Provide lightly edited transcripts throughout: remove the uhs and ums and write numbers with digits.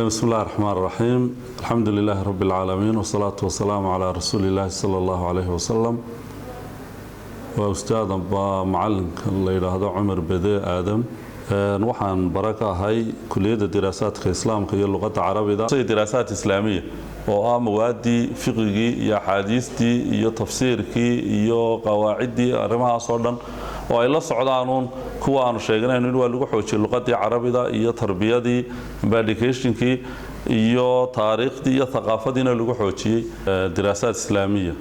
بسم الله الرحمن الرحيم. الحمد لله رب العالمين والصلاة والسلام على رسول الله صلى الله عليه وسلم. وأستاذ معلم الله يرحمه عمر بدي آدم waxaan baraka ahay kulliyada diraasaadka islaamka iyo luqadda carabiga diraasaad islaamiya oo ah mawaadii fiqhigi iyo xadiistii iyo tafsiirkii iyo qawaacidii arrimahaas oo dhan oo ay la socdaan kuwa aanu sheegnay in waa lagu xoojiyo luqadda carabiga iyo tarbiyadii educationkii iyo taariikhdii iyo thaqaafadiina lagu xoojiyay diraasaad islaamiya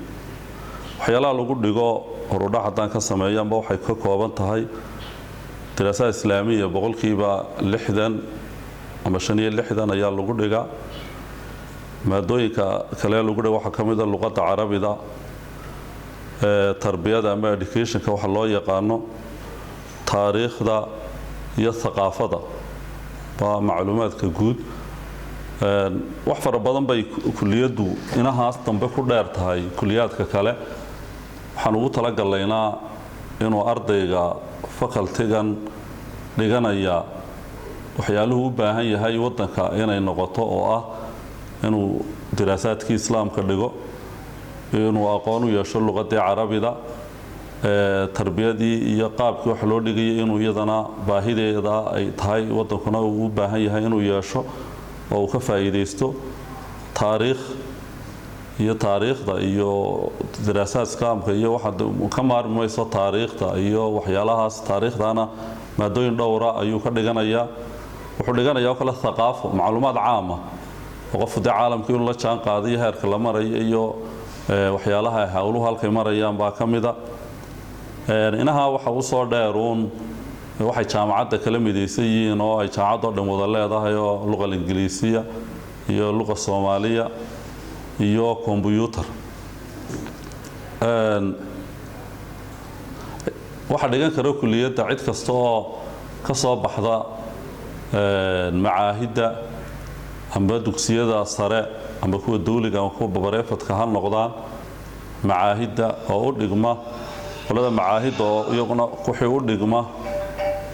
waxyaalaha lagu dhigo horudhac haddaan ka sameeyanba waxay ka kooban tahay دراسات إسلامية بقول كيبا لحدا أما شنية لحدا أيام لوجودها ما دوي كلام لوجوده وحكم إذا اللغة العربية ده تربية ده أما education كوح الله يقانو تاريخ ده الثقافة ده ومعلومات كجود وحفر بدن بي كليات دو إنها أصلا بكل دارت هاي كليات ككلا حنوط تلقى لنا إنه أرضية fakaltigan dhiganaya waxyaaluhu u baahan yahay wadanka inay noqoto oo ah inuu diraasaadkii islaamka dhigo inuu aqoon u yeesho luqadda carabiga tarbiyadii iyo qaabkii wax loo dhigay inuu iyadana baahideeda ay tahay wadankuna uu u baahan yahay inuu yeesho oo uu ka faa'iideysto taariikhda iyo diraasaad islaamka iyo waxa ka maarmayso taariikhda iyo waxyaalahaas taariikhdana maadooyin dhowra ayuu ka dhiganayaa wuxuu dhiganayaa kala thaqaafo macluumaad caam ah oo qofka caalamka inuu la jaan qaadiyo heerka la marayo iyo waxyaalaha hawluhu halkay marayaan baa kamida inaha waxa uu soo dheeroon waxay jaamacadda kala midaysan oo ay jaamacadda dhan wada leedahay oo luqada Ingiriisiga iyo luqada Soomaaliya iyo computer waxa dhigan karo kulliyada cid kasta oo ka soo baxda macaahida amba dugsiyada sare amba kuwa dawliga ama kuwa bareefadka ha noqdaan macaahida oo u dhigma qolada macaahida oo iyaguna wixii u dhigma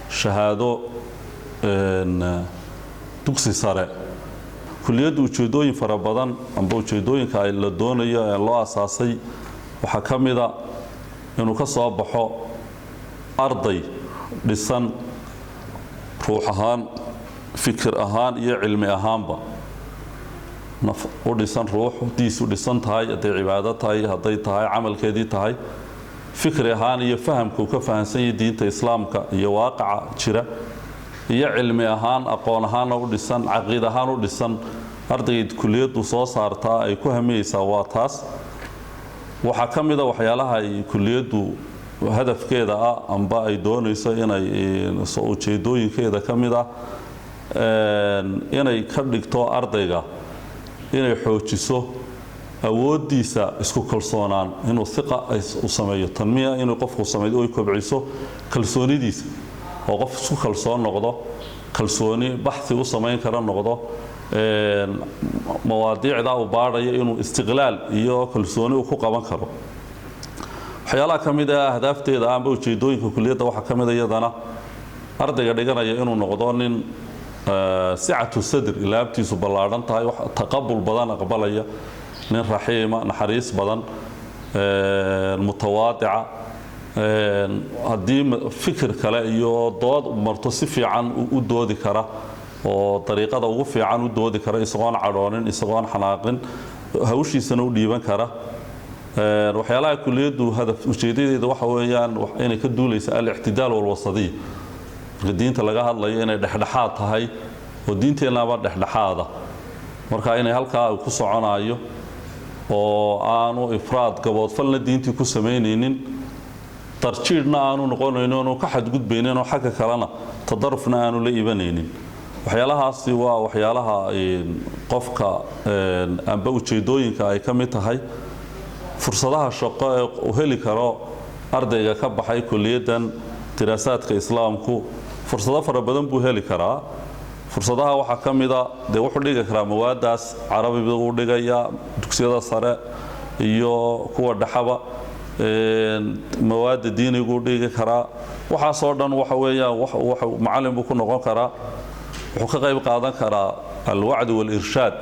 shahaado dugsi sare kulliyadu ujeedooyin fara badan amba ujeedooyinka ay la doonayo ee loo asaasay waxa kamida inuu ka soo baxo arday dhisan ruux ahaan fikir ahaan iyo cilmi ahaanba u dhisan ruuxdiisu dhisan tahay haday cibaado tahay haday tahay camalkeedii tahay fikir ahaan iyo fahamka uu ka fahansan yahay diinta islaamka iyo waaqaca jira iyo cilmi ahaan aqoon ahaan u dhisan aqoon ahaan u dhisan ardayda kulliyadu soo saartaa ay ku hamiyaysaa waa taas waxa kamida waxyaalaha ay kulliyadu hadafkeeda amba ay doonayso inay soo ujeedooyinkeeda kamida inay ka dhigto ardayga inay xoojiso awoodiisa isku kalsoonaan inuu thiqa u sameeyo tanmiya inuu qofku sameeyo oo kobciso kalsoonidiisa oo qof isku kalsoon noqdo kalsooni baxthi u sameyn kara noqdo mawaadiicda uu baarayo inuu istiqlaal iyo kalsooni ku qaban karo waxyaalaha kamida ahdaafteeda amba ujeedooyinka kulliyada waxa kamida iyadana ardayga dhiganaya inuu noqdo nin sicatu sadr ilaabtiisu ballaaran tahay wax taqabbul badan aqbalaya nin raxiima naxariis badan mutawaadica haddii fikir kale iyo dood marto si fiican u doodi kara oo dariiqada ugu fiican u doodi kara isagoon cadhoonin isagoon xanaaqin hawshiisana u dhiiban kara waxyaalaha kulliyadu hadaf ujeedadeeda waxa weeyaan inay ka duulayso al-i'tidaal wal wasadiy diinta laga hadlayo inay dhexdhexaad tahay oo diinteenaba dhexdhexaada marka inay halkaa ku soconayo oo aanu ifraad gaboodfalna diintii ku sameynaynin tarjiidna aanu noqonayno oo ka xadgudbaynin oo xagga kalena tadarufna aanu la ibanaynin waxyaalahaasi waa waxyaalaha qofka amba ujeedooyinka ay ka mid tahay fursadaha shaqo ee uu heli karo ardayga ka baxay kulliyadan diraasaadka islaamku fursado fara badan buu heli karaa fursadaha waxa kamida wuxuu dhigi karaa mawaadaas carabiga uu dhigaya dugsiyada sare iyo kuwa dhaxaba مواد الدين يقول لي كرا وحصادن وحويا وح معلم بكون نقول كرا وحقيقة قاعدة كرا الوعد والإرشاد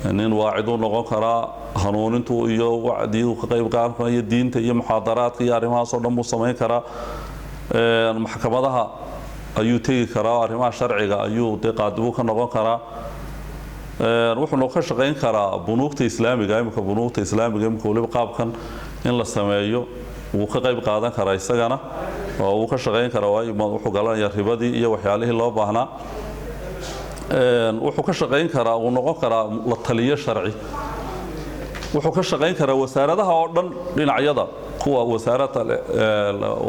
إن واعدون نقول كرا هنون تو يو وعدي وقيب قارن يدين تي محاضرات يا رما صار مصمم كرا المحكمة ده أيو تي كرا رما شرعي أيو تقادبو كنقول كرا روح نقاش غين كرا بنوك إسلامي جاي بنوك إسلامي جاي كل بقاب كان إن السمايو وقيب قادن كرا يسجنا وقاش غين كرا واي ما روح قالنا يا ربادي يا وحياله الله بهنا wuxuu ka shaqeyn karaa uu noqon karaa la taliye sharci wuxuu ka shaqeyn karaa wasaaradaha oo dhan dhinacyada kuwa wasaaradda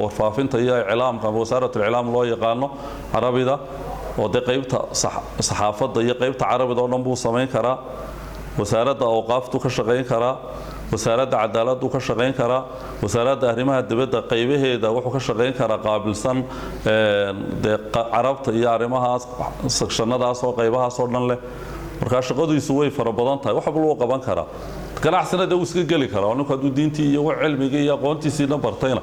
warfaafinta iyo iclaamka wasaaradda iclaam loo yaqaano carabida oo qaybta saxaafadda iyo qaybta carabida oo dhan buu sameyn karaa wasaaradda awqaaftu ka shaqeyn karaa wasaaradda cadaaladdu ka shaqeyn karaa wasaaradda arrimaha dibadda qaybaheeda wuxuu ka shaqeyn karaa qaabilsan carabta iyo arrimahaas sekshanadaas oo qaybahaas oo dhan leh marka shaqadiisu way fara badan tahay wax walba uu qaban karaa ganacsina uu iska gali karaa ninku hadduu diintii iyo cilmiga iyo aqoontiisii bartayna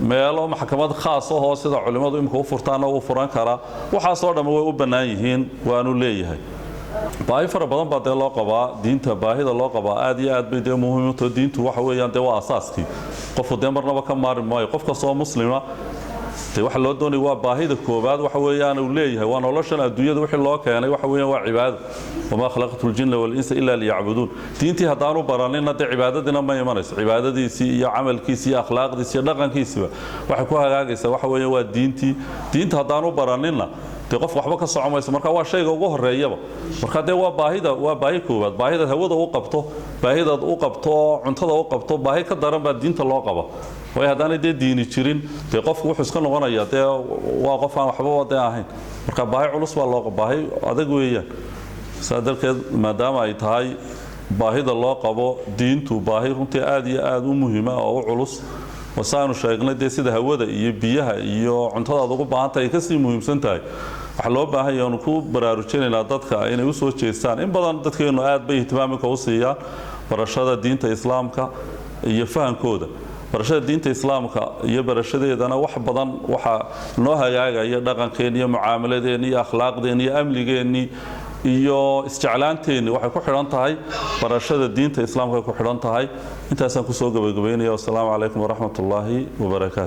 meelo maxkamad khaas ah oo sida culimadu imka u furtaan oo u furan karaa waxaas oo dhan way u bannaan yihiin waanu leeyahay baahi fara badan baa loo qabaa diinta baahida loo qabaa aad iyo aad bay muhiim u tahay diintu waxa weeyaan waa asaaskii qofku marnaba ka maarin maayo qofka soo muslima waxa loo doonay waa baahida koobaad waxa weeyaan uu leeyahay waa noloshan adduunyada wixii loo keenay waxa weeyaan waa cibaado wama khalaqatul jinna wal insa illa liya'budun diintii hadaanu baranina cibaadadina ma imanayso cibaadadiisii iyo amalkiisii iyo akhlaaqdiisii iyo dhaqankiisii waxa ku hagaagaysa waxa weeyaan waa diinta hadaanu baranina qof waxba ka socomayso marka waa shayga ugu horeeyaba marka waa baahi koobaad baahida hawada u qabto baahida u qabto cuntada u qabto baahi ka daran baa diinta loo qaba way hadaan diini jirin qofku wuxuu iska noqonaya waa qof aan waxba ahayn marka baahi culus baa loo qaba baahi adag weeyaan saadalkeed maadaama ay tahay baahida loo qabo diintu baahi runtii aad iyo aad u muhiim ah oo culus wasaanu sheegnay sida hawada iyo biyaha iyo cuntada ugu baahan tahay ka sii muhiimsan tahay waxa loo baahan yahay ku baraarujinaynaa dadka inay u soo jeestaan in badan dadkeenu aad bay ihtimaamka u siiyaan barashada diinta islaamka iyo fahankooda barashada diinta islaamka iyo barashadeedana wax badan waxa noo hagaagaya dhaqankeena iyo mucaamaladeena iyo akhlaaqdeena iyo amnigeena iyo isjeclaanteena waxay ku xiran tahay barashada diinta islaamka ku xiran tahay intaasaan ku soo gabagabeynaya. Assalaamu calaykum wa rahmatullaahi wa barakaatuh.